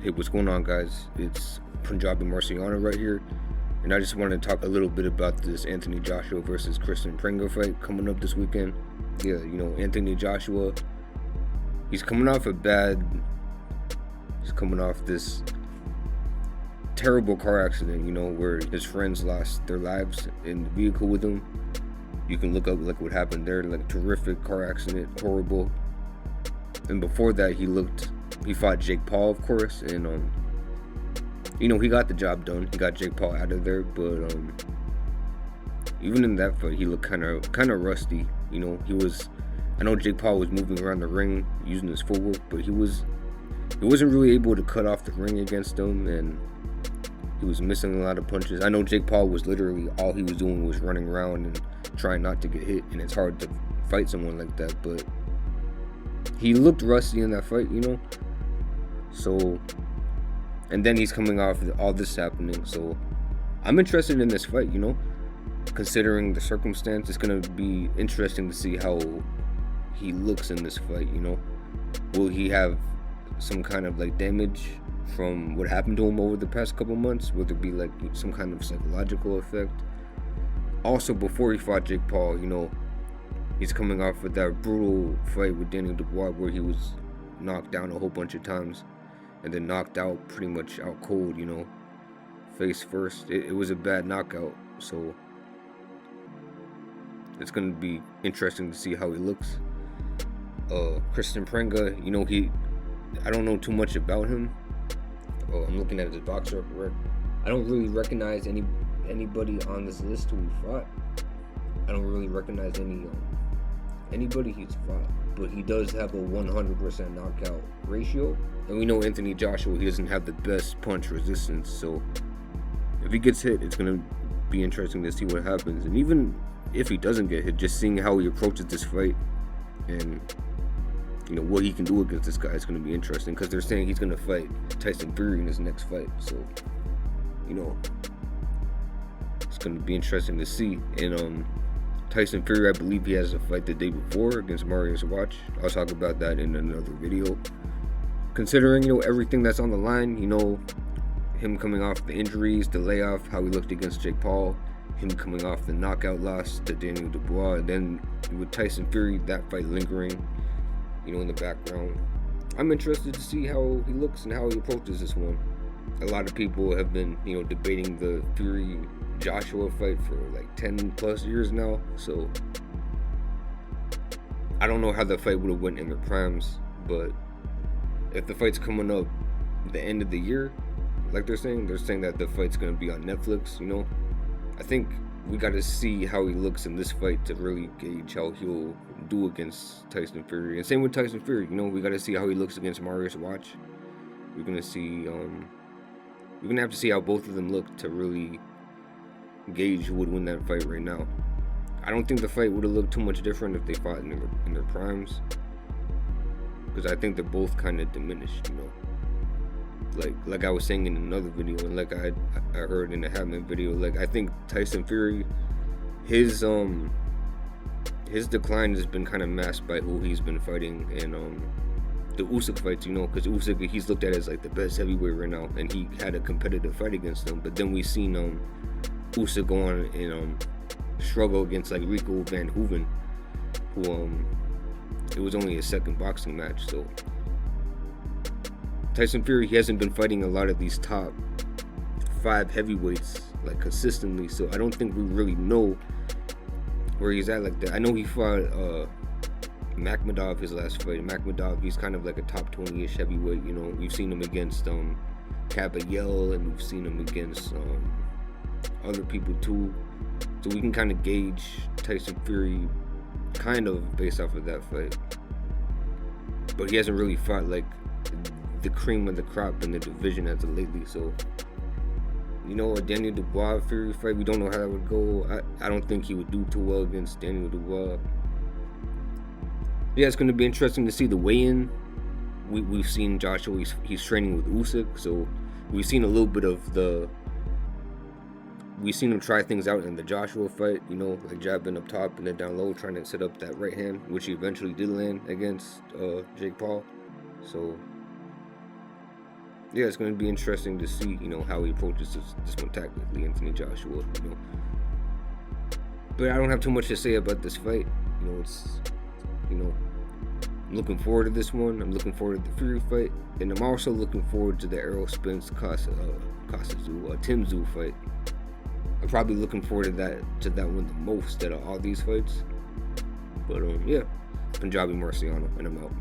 Hey, what's going on, guys? It's Punjabi Marciano right here, and I just wanted to talk a little bit about this Anthony Joshua versus Kristain Prenga fight coming up this weekend. Yeah, Anthony Joshua, he's coming off this terrible car accident, where his friends lost their lives in the vehicle with him. You can look up what happened there, terrific car accident, horrible. And before that, he fought Jake Paul, of course, and he got the job done. He got Jake Paul out of there, but even in that fight, he looked kind of rusty. I know Jake Paul was moving around the ring using his footwork, but he wasn't really able to cut off the ring against him, and he was missing a lot of punches. I know Jake Paul was literally all he was doing was running around and trying not to get hit, and it's hard to fight someone like that, but he looked rusty in that fight, So, and then he's coming off all this happening, so I'm interested in this fight, Considering the circumstance, it's going to be interesting to see how he looks in this fight, Will he have some kind of damage from what happened to him over the past couple months? Will there be some kind of psychological effect? Also, before he fought Jake Paul, he's coming off of that brutal fight with Daniel Dubois where he was knocked down a whole bunch of times and then knocked out pretty much out cold, face first. It was a bad knockout, so it's going to be interesting to see how he looks. Kristain Prenga, I don't know too much about him. I'm looking at his box record. I don't really recognize anybody on this list who he fought. I don't really recognize anybody he's fought, but he does have a 100% knockout ratio. And we know Anthony Joshua, he doesn't have the best punch resistance, so if he gets hit, it's going to be interesting to see what happens. And even if he doesn't get hit, just seeing how he approaches this fight and what he can do against this guy is going to be interesting, because they're saying he's going to fight Tyson Fury in his next fight, so it's going to be interesting to see. And Tyson Fury, I believe he has a fight the day before against Marius Watch. I'll talk about that in another video. Considering everything that's on the line, him coming off the injuries, the layoff, how he looked against Jake Paul, him coming off the knockout loss to Daniel Dubois, and then with Tyson Fury, that fight lingering in the background. I'm interested to see how he looks and how he approaches this one. A lot of people have been debating the Fury Joshua fight for 10 plus years now, so I don't know how the fight would have went in their primes, but if the fight's coming up the end of the year, they're saying that the fight's going to be on Netflix, I think we got to see how he looks in this fight to really gauge how he'll do against Tyson Fury. And same with Tyson Fury, we got to see how he looks against Marius Watch. We're going to see, we're going to have to see how both of them look to really gauge who would win that fight right now. I don't think the fight would have looked too much different if they fought in their primes, because I think they're both kind of diminished, like I was saying in another video, and I heard in the Hatman video, I think Tyson Fury, his decline has been kind of masked by who he's been fighting in the Usyk fights, because Usyk, he's looked at as the best heavyweight right now, and he had a competitive fight against him. But then we seen Usyk go on and struggle against Rico Van Hooven, who it was only his second boxing match. So Tyson Fury, he hasn't been fighting a lot of these top 5 heavyweights consistently, so I don't think we really know where he's at like that. I know he fought Makhmudov his last fight. Makhmudov, he's kind of a top 20-ish heavyweight. We've seen him against Kabayel, and we've seen him against other people too, so we can kind of gauge Tyson Fury kind of based off of that fight. But he hasn't really fought the cream of the crop in the division as of lately, so a Daniel Dubois Fury fight, we don't know how that would go. I don't think he would do too well against Daniel Dubois. Yeah, it's going to be interesting to see the weigh-in. We've seen Joshua, he's training with Usyk, so we've seen a little bit of we've seen him try things out in the Joshua fight, jabbing up top and then down low, trying to set up that right hand, which he eventually did land against Jake Paul. So yeah, it's going to be interesting to see, how he approaches this one tactically, Anthony Joshua, But I don't have too much to say about this fight. I'm looking forward to this one. I'm looking forward to the Fury fight, and I'm also looking forward to the Errol Spence Tim Tszyu fight. I'm probably looking forward to that one the most out of all these fights. But yeah, Punjabi Marciano, and I'm out.